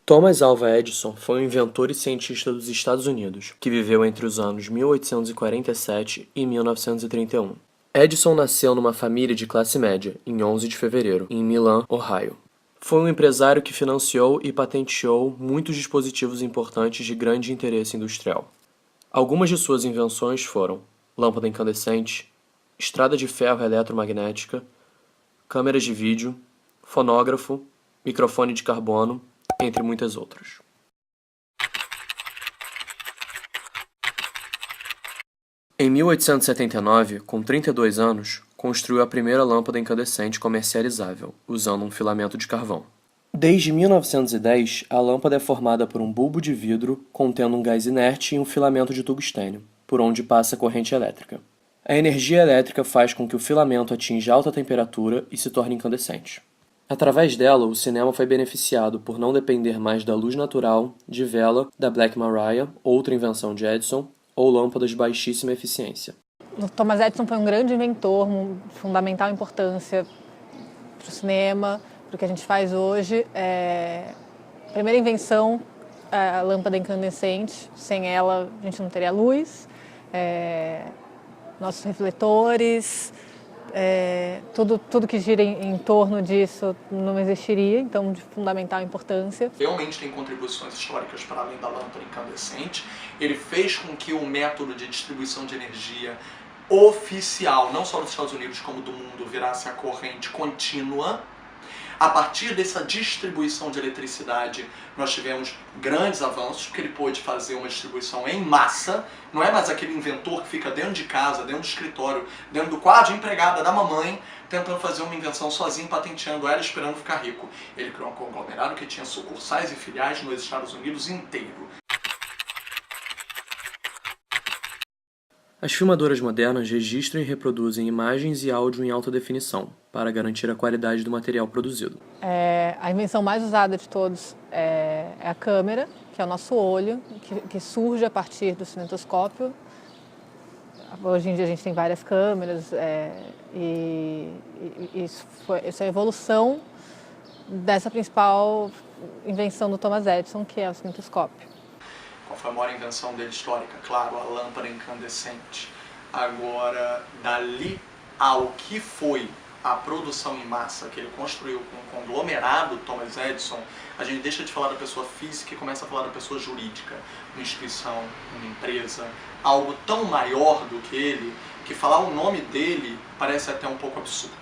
Thomas Alva Edison foi um inventor e cientista dos Estados Unidos, que viveu entre os anos 1847 e 1931. Edison nasceu numa família de classe média, em 11 de fevereiro, em Milan, Ohio. Foi um empresário que financiou e patenteou muitos dispositivos importantes de grande interesse industrial. Algumas de suas invenções foram lâmpada incandescente, estrada de ferro eletromagnética, câmeras de vídeo, fonógrafo, microfone de carbono, entre muitas outras. Em 1879, com 32 anos, construiu a primeira lâmpada incandescente comercializável, usando um filamento de carvão. Desde 1910, a lâmpada é formada por um bulbo de vidro contendo um gás inerte e um filamento de tungstênio, por onde passa a corrente elétrica. A energia elétrica faz com que o filamento atinja alta temperatura e se torne incandescente. Através dela, o cinema foi beneficiado por não depender mais da luz natural, de vela, da Black Maria, outra invenção de Edison, ou lâmpadas de baixíssima eficiência. O Thomas Edison foi um grande inventor, fundamental importância para o cinema, para o que a gente faz hoje. A primeira invenção, a lâmpada incandescente, sem ela a gente não teria luz. Nossos refletores, tudo que gira em torno disso não existiria, então de fundamental importância. Realmente tem contribuições históricas para além da lâmpada incandescente. Ele fez com que o método de distribuição de energia oficial, não só dos Estados Unidos como do mundo, virasse a corrente contínua. A partir dessa distribuição de eletricidade, nós tivemos grandes avanços, porque ele pôde fazer uma distribuição em massa. Não é mais aquele inventor que fica dentro de casa, dentro do escritório, dentro do quarto de empregada da mamãe, tentando fazer uma invenção sozinho, patenteando ela, esperando ficar rico. Ele criou um conglomerado que tinha sucursais e filiais nos Estados Unidos inteiro. As filmadoras modernas registram e reproduzem imagens e áudio em alta definição, para garantir a qualidade do material produzido. A invenção mais usada de todos é a câmera, que é o nosso olho, que surge a partir do cinetoscópio. Hoje em dia a gente tem várias câmeras, isso é a evolução dessa principal invenção do Thomas Edison, que é o cinetoscópio. Qual foi a maior invenção dele histórica? Claro, a lâmpada incandescente. Agora, dali ao que foi a produção em massa que ele construiu com o conglomerado Thomas Edison, a gente deixa de falar da pessoa física e começa a falar da pessoa jurídica. Uma instituição, uma empresa, algo tão maior do que ele, que falar o nome dele parece até um pouco absurdo.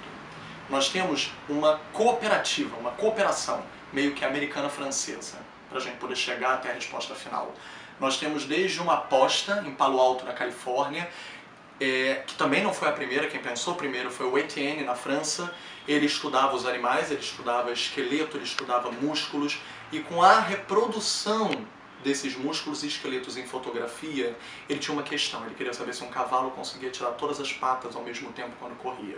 Nós temos uma cooperativa, uma cooperação, meio que americana-francesa, para a gente poder chegar até a resposta final. Nós temos desde uma aposta em Palo Alto, na Califórnia, que também não foi a primeira, quem pensou primeiro foi o Etienne, na França. Ele estudava os animais, ele estudava esqueleto, ele estudava músculos, e com a reprodução desses músculos e esqueletos em fotografia, ele tinha uma questão, ele queria saber se um cavalo conseguia tirar todas as patas ao mesmo tempo quando corria.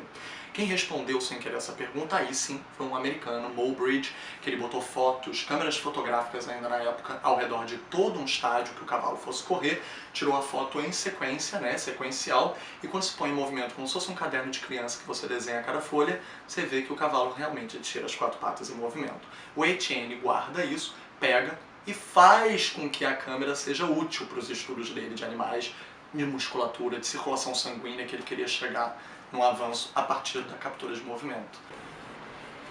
Quem respondeu sem querer essa pergunta, aí sim, foi um americano, Mowbridge, que ele botou fotos, câmeras fotográficas ainda na época, ao redor de todo um estádio que o cavalo fosse correr, tirou a foto em sequência, sequencial, e quando se põe em movimento, como se fosse um caderno de criança que você desenha a cada folha, você vê que o cavalo realmente tira as 4 patas em movimento. O Etienne guarda isso, pega e faz com que a câmera seja útil para os estudos dele de animais, de musculatura, de circulação sanguínea, que ele queria chegar num avanço a partir da captura de movimento.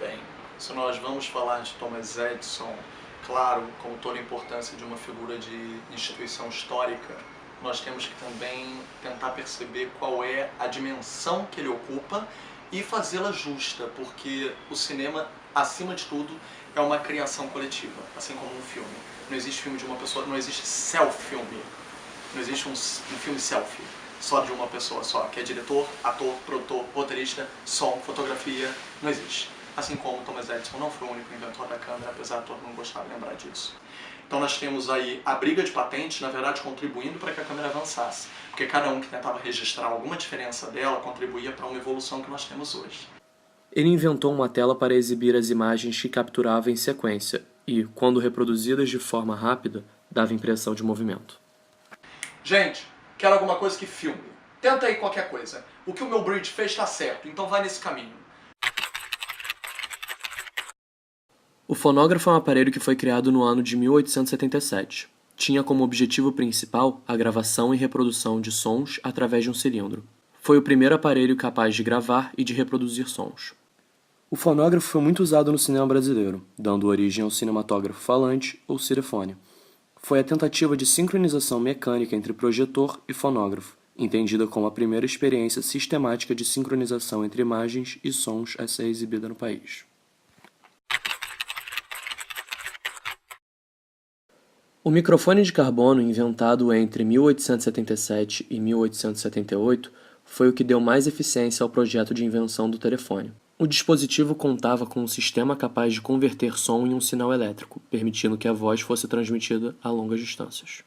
Bem, se nós vamos falar de Thomas Edison, claro, com toda a importância de uma figura de instituição histórica, nós temos que também tentar perceber qual é a dimensão que ele ocupa e fazê-la justa, porque o cinema, acima de tudo, é uma criação coletiva, assim como um filme. Não existe filme de uma pessoa, não existe self-filme, não existe um filme selfie, só de uma pessoa só, que é diretor, ator, produtor, roteirista, som, fotografia, não existe. Assim como Thomas Edison não foi o único inventor da câmera, apesar de todo mundo gostar de lembrar disso. Então nós temos aí a briga de patentes, na verdade, contribuindo para que a câmera avançasse, porque cada um que tentava registrar alguma diferença dela contribuía para uma evolução que nós temos hoje. Ele inventou uma tela para exibir as imagens que capturava em sequência e, quando reproduzidas de forma rápida, dava impressão de movimento. Gente, quero alguma coisa que filme. Tenta aí qualquer coisa. O que o Mowbridge fez está certo, então vai nesse caminho. O fonógrafo é um aparelho que foi criado no ano de 1877. Tinha como objetivo principal a gravação e reprodução de sons através de um cilindro. Foi o primeiro aparelho capaz de gravar e de reproduzir sons. O fonógrafo foi muito usado no cinema brasileiro, dando origem ao cinematógrafo falante ou cirefone. Foi a tentativa de sincronização mecânica entre projetor e fonógrafo, entendida como a primeira experiência sistemática de sincronização entre imagens e sons a ser exibida no país. O microfone de carbono, inventado entre 1877 e 1878, foi o que deu mais eficiência ao projeto de invenção do telefone. O dispositivo contava com um sistema capaz de converter som em um sinal elétrico, permitindo que a voz fosse transmitida a longas distâncias.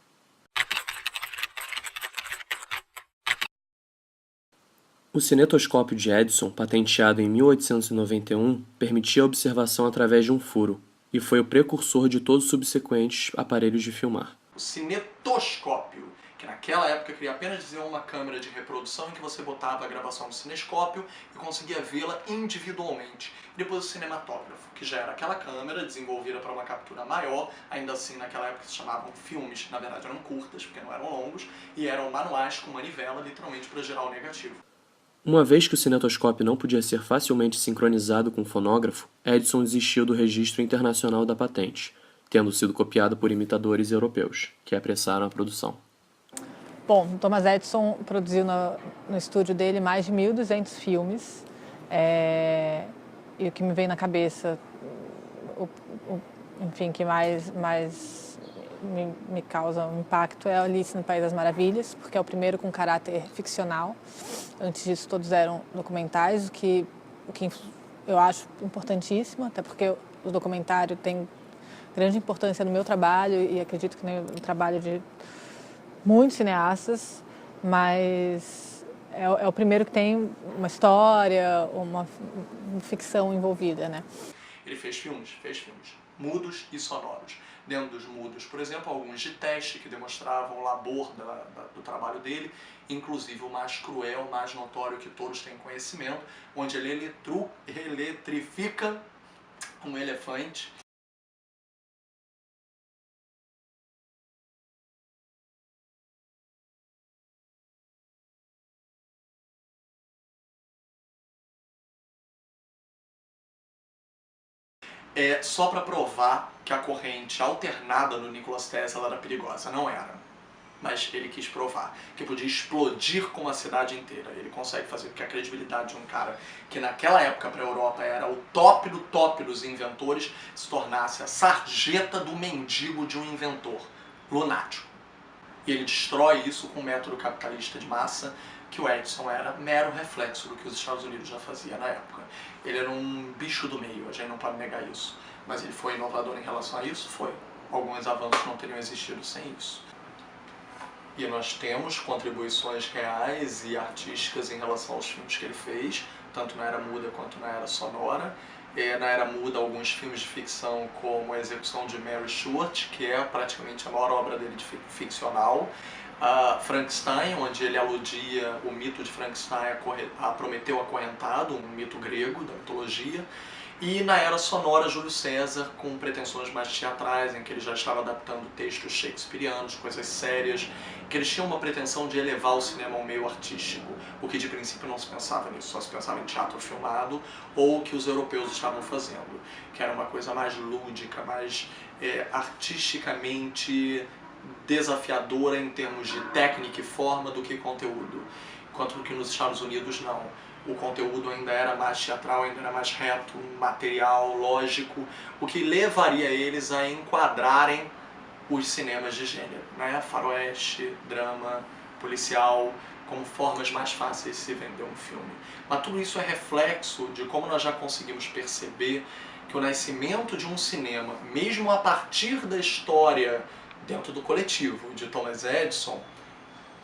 O cinetoscópio de Edison, patenteado em 1891, permitia a observação através de um furo, e foi o precursor de todos os subsequentes aparelhos de filmar. O cinetoscópio, que naquela época queria apenas dizer uma câmera de reprodução em que você botava a gravação no cinescópio e conseguia vê-la individualmente. E depois o cinematógrafo, que já era aquela câmera desenvolvida para uma captura maior, ainda assim naquela época se chamavam filmes, na verdade eram curtas, porque não eram longos, e eram manuais com manivela, literalmente para gerar o negativo. Uma vez que o cinetoscópio não podia ser facilmente sincronizado com o fonógrafo, Edison desistiu do registro internacional da patente, tendo sido copiado por imitadores europeus, que apressaram a produção. Bom, Thomas Edison produziu no estúdio dele mais de 1.200 filmes, e o que me veio na cabeça, enfim, que mais me causa um impacto é Alice no País das Maravilhas, porque é o primeiro com caráter ficcional. Antes disso, todos eram documentais, o que eu acho importantíssimo, até porque o documentário tem grande importância no meu trabalho e acredito que no trabalho de muitos cineastas, mas é o primeiro que tem uma história, uma ficção envolvida, né? Ele fez filmes mudos e sonoros. Dentro dos mudos, por exemplo, alguns de teste que demonstravam o labor do trabalho dele, inclusive o mais cruel, o mais notório que todos têm conhecimento, onde ele eletrifica um elefante. Só para provar que a corrente alternada no Nikola Tesla era perigosa. Não era. Mas ele quis provar que podia explodir com uma cidade inteira. Ele consegue fazer com que a credibilidade de um cara que naquela época para a Europa era o top do top dos inventores se tornasse a sarjeta do mendigo de um inventor lunático. E ele destrói isso com o método capitalista de massa, que o Edison era mero reflexo do que os Estados Unidos já faziam na época. Ele era um bicho do meio, a gente não pode negar isso. Mas ele foi inovador em relação a isso? Foi. Alguns avanços não teriam existido sem isso. E nós temos contribuições reais e artísticas em relação aos filmes que ele fez, tanto na era muda quanto na era sonora. Na era muda, alguns filmes de ficção, como A Execução de Mary Stuart, que é praticamente a maior obra dele de ficcional. Frankenstein, onde ele aludia o mito de Frankenstein a Prometeu acorrentado, um mito grego da mitologia. E na era sonora, Júlio César, com pretensões mais teatrais, em que ele já estava adaptando textos shakespearianos, coisas sérias, que eles tinham uma pretensão de elevar o cinema ao meio artístico, o que de princípio não se pensava nisso, só se pensava em teatro filmado, ou o que os europeus estavam fazendo, que era uma coisa mais lúdica, mais artisticamente desafiadora em termos de técnica e forma do que conteúdo, enquanto que nos Estados Unidos não. O conteúdo ainda era mais teatral, ainda era mais reto, material, lógico, o que levaria eles a enquadrarem os cinemas de gênero, né? Faroeste, drama, policial, como formas mais fáceis de se vender um filme. Mas tudo isso é reflexo de como nós já conseguimos perceber que o nascimento de um cinema, mesmo a partir da história dentro do coletivo de Thomas Edison,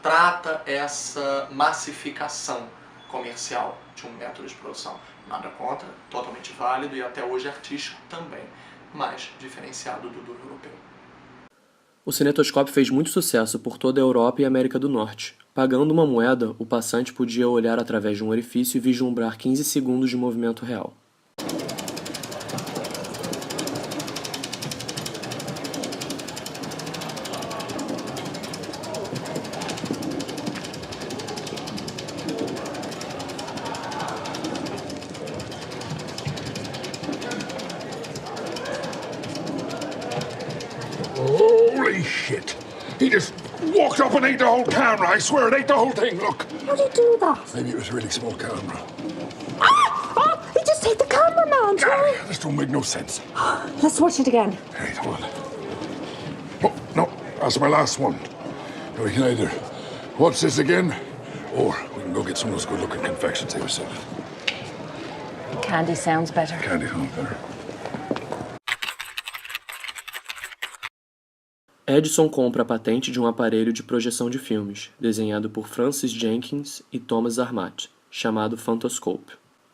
trata essa massificação comercial de um método de produção. Nada contra, totalmente válido e até hoje artístico também, mas diferenciado do europeu. O cinetoscópio fez muito sucesso por toda a Europa e América do Norte. Pagando uma moeda, o passante podia olhar através de um orifício e vislumbrar 15 segundos de movimento real. shit. He just walked up and ate the whole camera. I swear it ate the whole thing. Look. How did he do that? Maybe it was a really small camera. He just ate the cameraman, Charlie. This don't make no sense. Let's watch it again. Hey, hold on. Oh, no, that's my last one. We can either watch this again, or we can go get some of those good-looking confections they were selling. Candy sounds better. Candy sounds better. Edison compra a patente de um aparelho de projeção de filmes, desenhado por Francis Jenkins e Thomas Armat, chamado Phantoscope.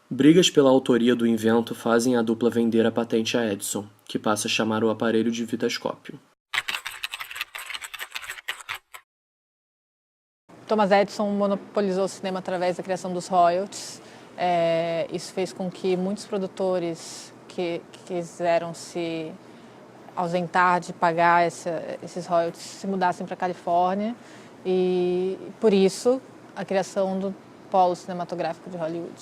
Brigas pela autoria do invento fazem a dupla vender a patente a Edison, que passa a chamar o aparelho de vitascópio. Thomas Edison monopolizou o cinema através da criação dos royalties. Isso fez com que muitos produtores que quiseram se ausentar de pagar esses royalties se mudassem para a Califórnia, e por isso a criação do polo cinematográfico de Hollywood.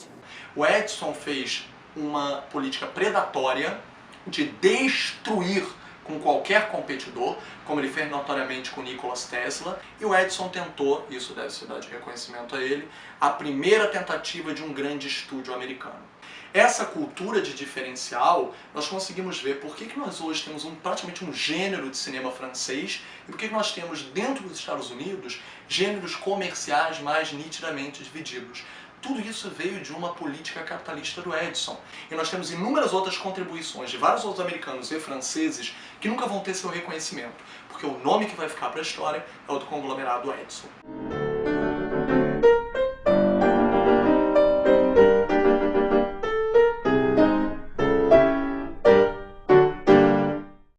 O Edison fez uma política predatória de destruir com qualquer competidor, como ele fez notoriamente com Nikola Tesla, e o Edison tentou, isso deve ser dado de reconhecimento a ele, a primeira tentativa de um grande estúdio americano. Essa cultura de diferencial, nós conseguimos ver por que nós hoje temos praticamente um gênero de cinema francês e por que nós temos dentro dos Estados Unidos gêneros comerciais mais nitidamente divididos. Tudo isso veio de uma política capitalista do Edison. E nós temos inúmeras outras contribuições de vários outros americanos e franceses que nunca vão ter seu reconhecimento, porque o nome que vai ficar para a história é o do conglomerado Edison.